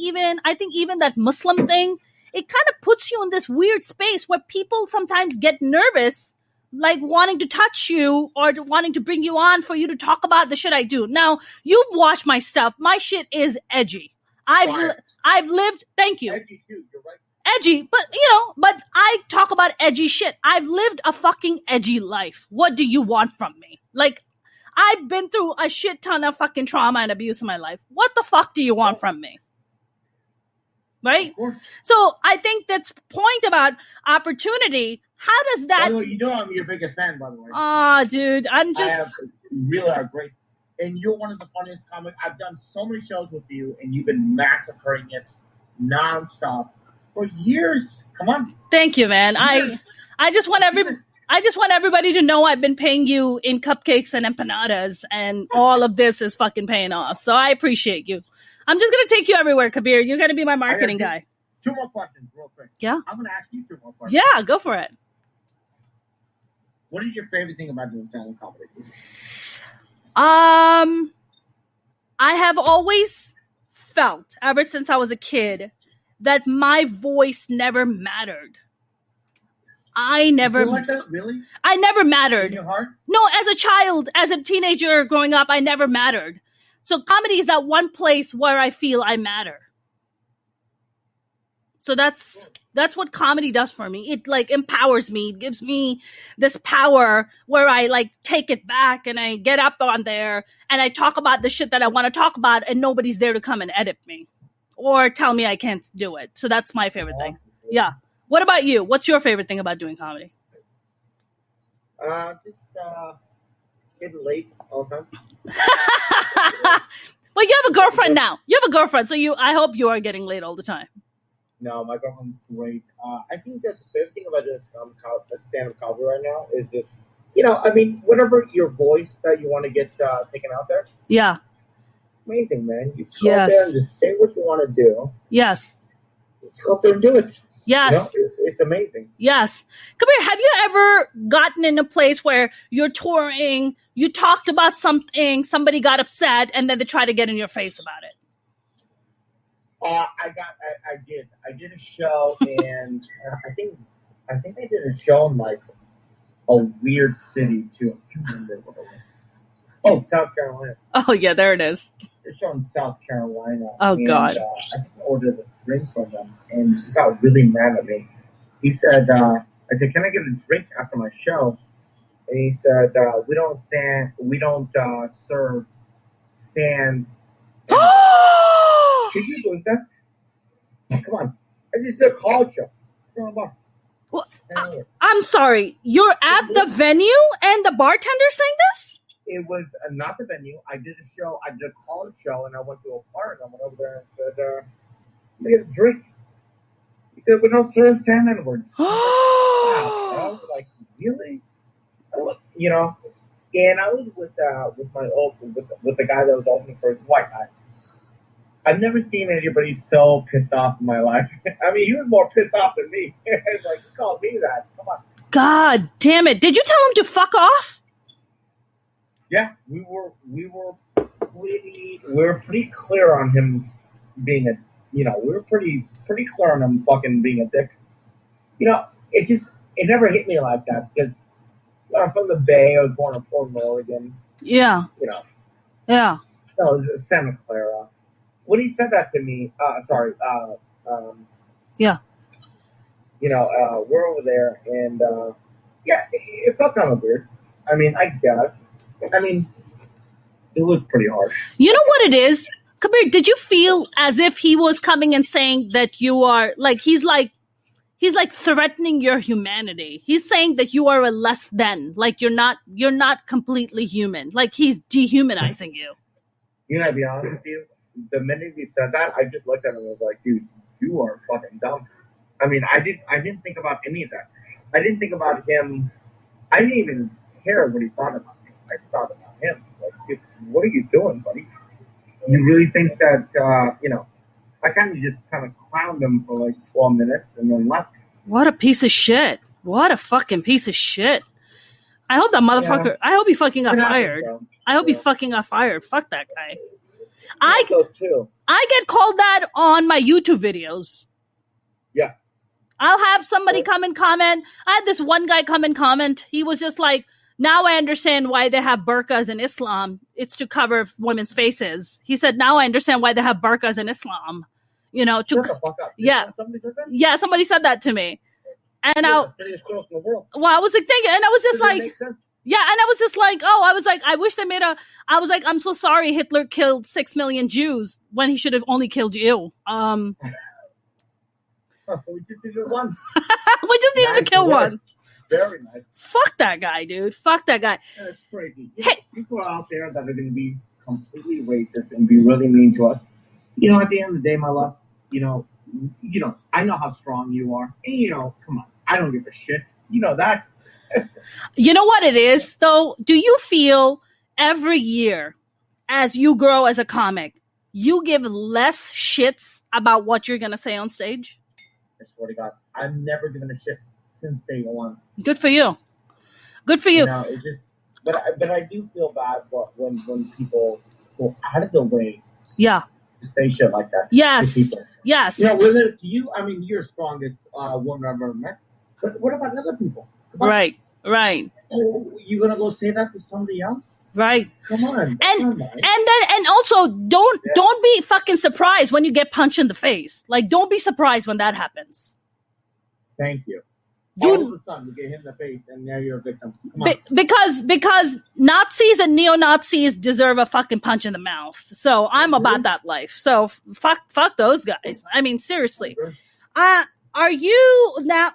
I think even that Muslim thing, it kind of puts you in this weird space where people sometimes get nervous like wanting to touch you or wanting to bring you on for you to talk about the shit I do. Now, you've watched my stuff. My shit is edgy. I've lived, thank you. Edgy too, you're right. Edgy, but but I talk about edgy shit. I've lived a fucking edgy life. What do you want from me? Like, I've been through a shit ton of fucking trauma and abuse in my life. What the fuck do you want from me? Right? So I think that's point about opportunity. How does that? By the way, I'm your biggest fan, by the way. Oh, dude, I'm just really are great, and you're one of the funniest comics. I've done so many shows with you, and you've been massacring it nonstop for years. Come on. Thank you, man. I just want everybody to know I've been paying you in cupcakes and empanadas, and all of this is fucking paying off. So I appreciate you. I'm just gonna take you everywhere, Kabir. You're gonna be my marketing guy. 2 more questions, real quick. Yeah. I'm gonna ask you 2 more questions. Yeah, go for it. What is your favorite thing about doing stand-up comedy? I have always felt, ever since I was a kid, that my voice never mattered. I never. You feel like that? Really? I never mattered. In your heart? No, as a child, as a teenager growing up, I never mattered. So comedy is that one place where I feel I matter. So that's what comedy does for me. It like empowers me. It gives me this power where I like take it back and I get up on there and I talk about the shit that I want to talk about and nobody's there to come and edit me or tell me I can't do it. So that's my favorite thing. Yeah. What about you? What's your favorite thing about doing comedy? Just getting late all the time. Well, you have a girlfriend now. You have a girlfriend, so I hope you are getting late all the time. No, my girlfriend's great. I think that the favorite thing about this stand-up comedy right now is just, whatever your voice that you want to get taken out there. Yeah. Amazing, man. You go out there and just say what you want to do. Yes. Just go up there and do it. Yes. It's amazing. Yes. Kabir, have you ever gotten in a place where you're touring, you talked about something, somebody got upset, and then they try to get in your face about it? I did a show, and I think I did a show in like a weird city too. I can't remember what it was. Oh, South Carolina. Oh yeah, there it is. They're showing South Carolina. Oh God. I just ordered a drink from them, and he got really mad at me. He said, "I said, can I get a drink after my show?" And he said, "We don't serve sand." Can you believe that? Oh, come on, this is a college show. Well, I'm sorry. You're at the venue and the bartender saying this? It was not the venue. I did a show. I did a college show, and I went to a bar, and I went over there and said, "Let me get a drink." He said, "We don't serve sand N-words." Wow. And I was like, "Really?" You know. And I was with the guy that was opening for his white guy. I've never seen anybody so pissed off in my life. I mean, he was more pissed off than me. It's like, he called me that. Come on. God damn it! Did you tell him to fuck off? Yeah, we were pretty clear on him being we were pretty clear on him fucking being a dick. You know, it never hit me like that because I'm from the Bay. I was born in Portland, Oregon. Yeah. You know. Yeah. No, it was Santa Clara. When he said that to me, yeah. You know, we're over there, and it felt kind of weird. I mean, I guess. I mean, it was pretty harsh. You know what it is? Kabir, did you feel as if he was coming and saying that you are he's like threatening your humanity. He's saying that you are a less than, like you're not completely human. Like he's dehumanizing you. You know, to be honest with you, the minute he said that, I just looked at him and was like, dude, you are fucking dumb. I mean, I didn't think about any of that. I didn't think about him. I didn't even care what he thought about me. I thought about him. Like, dude, what are you doing, buddy? You really think that, I kind of clowned him for like 12 minutes and then left. What a piece of shit. What a fucking piece of shit. I hope that motherfucker, yeah. I hope he fucking got fired. I hope he fucking got fired. Fuck that guy. I get called that on my YouTube videos. Yeah. I'll have somebody come and comment. I had this one guy come and comment. He was just like, now I understand why they have burqas in Islam. It's to cover women's faces. He said, now I understand why they have burqas in Islam. You know, shut the fuck up. Yeah. Yeah, somebody said that to me. And I was like thinking, and I was just like, yeah, and I was just like, I wish they made I'm so sorry Hitler killed 6 million Jews when he should have only killed you. We just needed one. We just needed to kill one. Very nice. Fuck that guy, dude. Fuck that guy. That's crazy. Hey, people out there that are going to be completely racist and be really mean to us. You know, at the end of the day, my love, you know, I know how strong you are. And, come on. I don't give a shit. That's... You know what it is, though? Do you feel every year as you grow as a comic, you give less shits about what you're going to say on stage? I swear to God, I've never given a shit since day one. Good for you. Good for you. It's just, but I do feel bad when people go out of the way. Yeah. To say shit like that. Yes. Yes. Whether you, I mean, you're the strongest woman I've ever met. But what about other people? Right. You gonna go say that to somebody else? Right. Come on. And also don't be fucking surprised when you get punched in the face. Like, don't be surprised when that happens. Thank you. All of a sudden, you get hit in the face, and now you're a victim. Come on. Because Nazis and neo-Nazis deserve a fucking punch in the mouth. So I'm about that life. So fuck those guys. I mean, seriously. Are you now?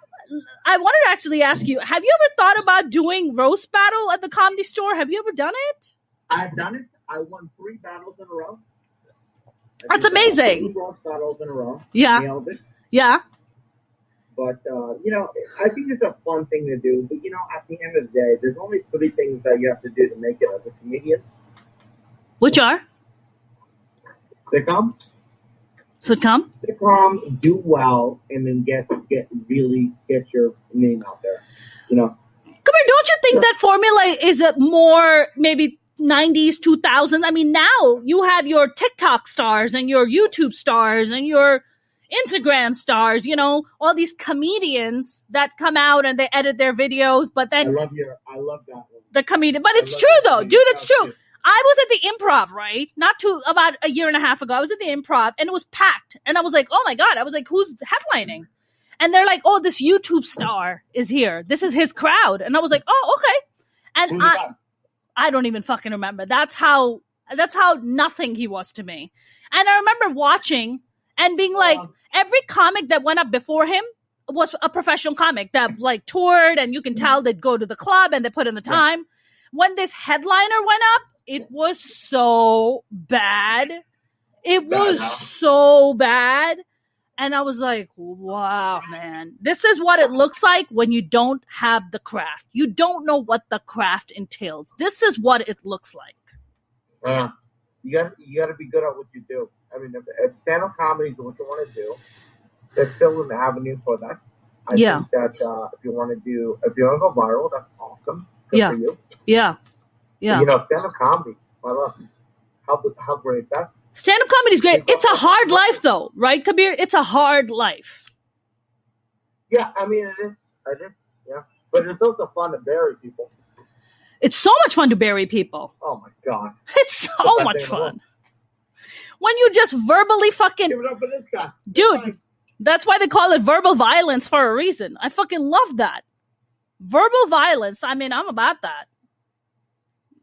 I wanted to actually ask you: have you ever thought about doing roast battle at the Comedy Store? Have you ever done it? I've done it. I won 3 battles in a row. That's amazing. 3 roast battles in a row. Yeah. Nailed it. Yeah. But, I think it's a fun thing to do. But, at the end of the day, there's only 3 things that you have to do to make it as a comedian. Which are? Sitcom, do well, and then get your name out there. Come here, don't you think that formula is a more maybe 90s, 2000s? I mean, now you have your TikTok stars and your YouTube stars and your Instagram stars, all these comedians that come out and they edit their videos, but then I love that one. The comedian, but it's true though, dude. It's true. I was at the Improv, right? About a year and a half ago. I was at the Improv and it was packed, and I was like, oh my god! I was like, who's headlining? And they're like, oh, this YouTube star is here. This is his crowd, and I was like, oh, okay. And I don't even fucking remember. That's how nothing he was to me. And I remember watching and being like, every comic that went up before him was a professional comic that like toured, and you can tell they'd go to the club and they put in the time. Yeah. When this headliner went up, it was so bad. It was so bad. And I was like, wow, man, this is what it looks like when you don't have the craft. You don't know what the craft entails. This is what it looks like. You got to be good at what you do. I mean, if stand-up comedy is what you want to do, there's still an avenue for that. I think that if you want to go viral, that's awesome. Good for you. Yeah. Stand-up comedy, I love it. How great that. Stand-up comedy is great. It's a hard life, though, right, Kabir? It's a hard life. Yeah, I mean, it is. Yeah, but it's also fun to bury people. It's so much fun to bury people. Oh my god, it's so much fun. When you just verbally fucking give it up for this guy, dude. That's why they call it verbal violence for a reason. I fucking love that. Verbal violence. I mean, I'm about that.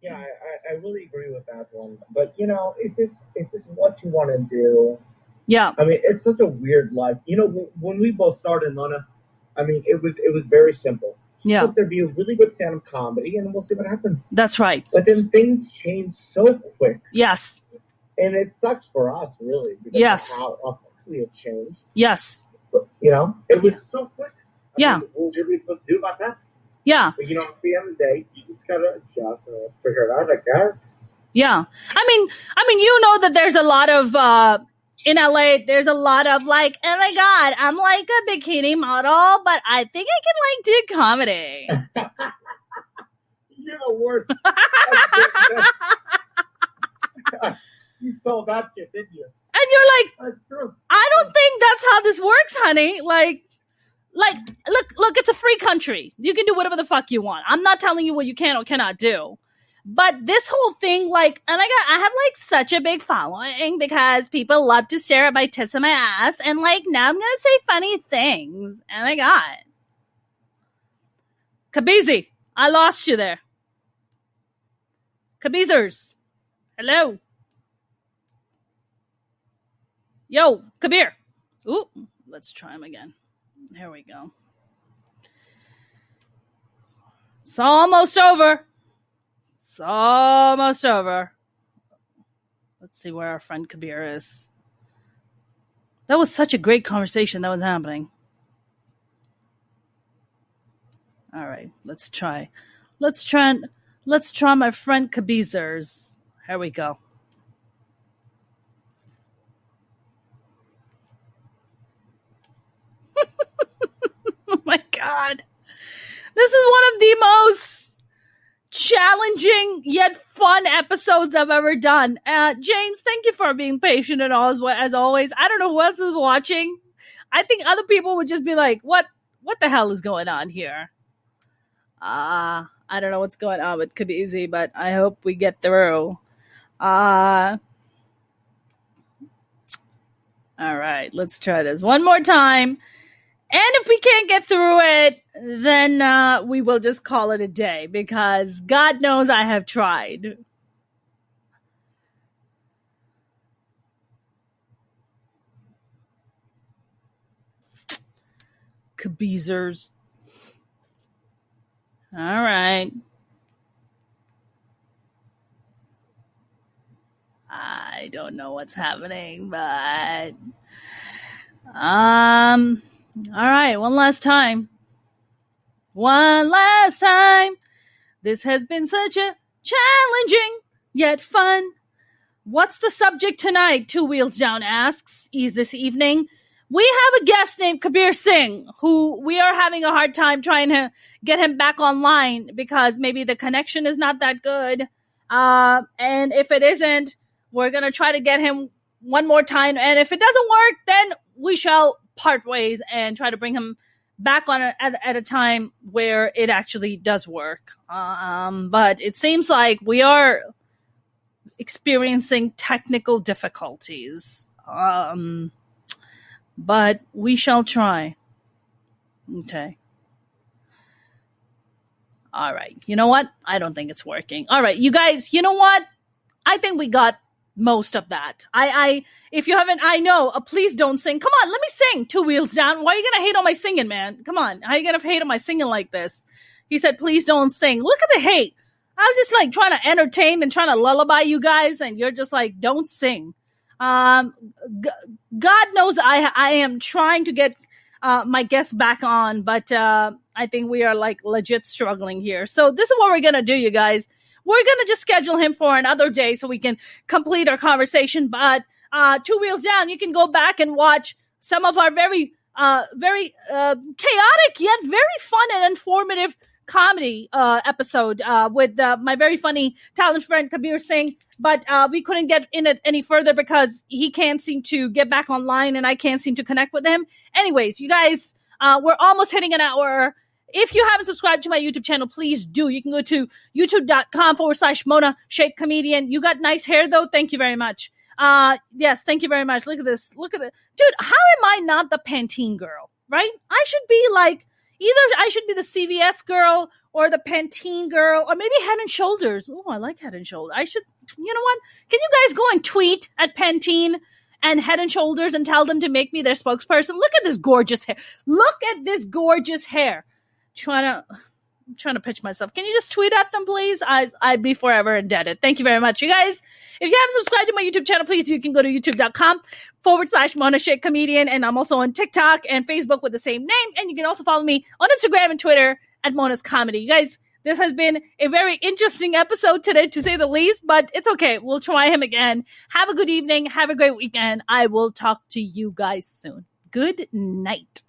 Yeah, I really agree with that one. But, it's just what you want to do. Yeah. I mean, it's such a weird life. When we both started Lana, I mean, it was very simple. Yeah. Let there be a really good stand-up comedy, and we'll see what happens. That's right. But then things change so quick. Yes. And it sucks for us, really. Because of how quickly it changed. Yes. But, it was so quick. I mean, what are we supposed to do about that? Yeah. But, at the end of the day, you just got to adjust and figure it out, I guess. Yeah. I mean, that there's a lot of, in LA, there's a lot of like, oh my God, I'm like a bikini model, but I think I can like do comedy. You're the worst. You stole that shit, didn't you? And you're like, that's true. I don't think that's how this works, honey. Like, look, it's a free country. You can do whatever the fuck you want. I'm not telling you what you can or cannot do. But this whole thing, like, oh my God, I have like such a big following because people love to stare at my tits and my ass. And like, now I'm going to say funny things. Oh my God. Kabizi, I lost you there. Kabizers. Hello. Yo, Kabir. Ooh, let's try him again. Here we go. It's almost over. It's almost over. Let's see where our friend Kabir is. That was such a great conversation that was happening. All right, let's try. Let's try my friend Kabizers. Here we go. Oh my God. This is one of the most challenging yet fun episodes I've ever done. James, thank you for being patient and all as always. I don't know who else is watching. I think other people would just be like, what the hell is going on here? I don't know what's going on with Kabizi, but I hope we get through. All right, let's try this one more time. And if we can't get through it, then we will just call it a day because God knows I have tried. Kabizers. All right. I don't know what's happening, but all right, one last time. This has been such a challenging yet fun. What's the subject tonight? Two Wheels Down asks. This evening, we have a guest named Kabir Singh, who we are having a hard time trying to get him back online because maybe the connection is not that good. And if it isn't, we're going to try to get him one more time. And if it doesn't work, then we shall part ways and try to bring him back on at a time where it actually does work. But it seems like we are experiencing technical difficulties. But we shall try. Okay. All right. You know what? I don't think it's working. All right, you guys, you know what? I think we got most of that. If you haven't, I know, please don't sing. Come on, let me sing. Two Wheels Down. Why are you going to hate on my singing, man? Come on. How are you going to hate on my singing like this? He said, please don't sing. Look at the hate. I was just like trying to entertain and trying to lullaby you guys, and you're just like, don't sing. God knows I am trying to get my guests back on, but I think we are like legit struggling here. So this is what we're going to do, you guys. We're going to just schedule him for another day so we can complete our conversation. But Two Wheels Down, you can go back and watch some of our very chaotic yet very fun and informative comedy episode with my very funny talented friend Kabir Singh. But we couldn't get in it any further because he can't seem to get back online and I can't seem to connect with him. Anyways, you guys, we're almost hitting an hour. If you haven't subscribed to my YouTube channel, please do. You can go to youtube.com/Mona Shape Comedian. You got nice hair, though. Thank you very much. Yes, thank you very much. Look at this. Look at it. Dude, how am I not the Pantene girl, right? I should be like, either I should be the CVS girl or the Pantene girl or maybe Head and Shoulders. Oh, I like Head and Shoulders. I should, you know what? Can you guys go and tweet at Pantene and Head and Shoulders and tell them to make me their spokesperson? Look at this gorgeous hair. Look at this gorgeous hair. I'm trying to pitch myself. Can you just tweet at them, please? I'd be forever indebted. Thank you very much, you guys. If you haven't subscribed to my YouTube channel, please you can go to youtube.com/Mona Shape Comedian. And I'm also on TikTok and Facebook with the same name. And you can also follow me on Instagram and Twitter at Mona's Comedy. You guys, this has been a very interesting episode today, to say the least, but it's okay. We'll try him again. Have a good evening. Have a great weekend. I will talk to you guys soon. Good night.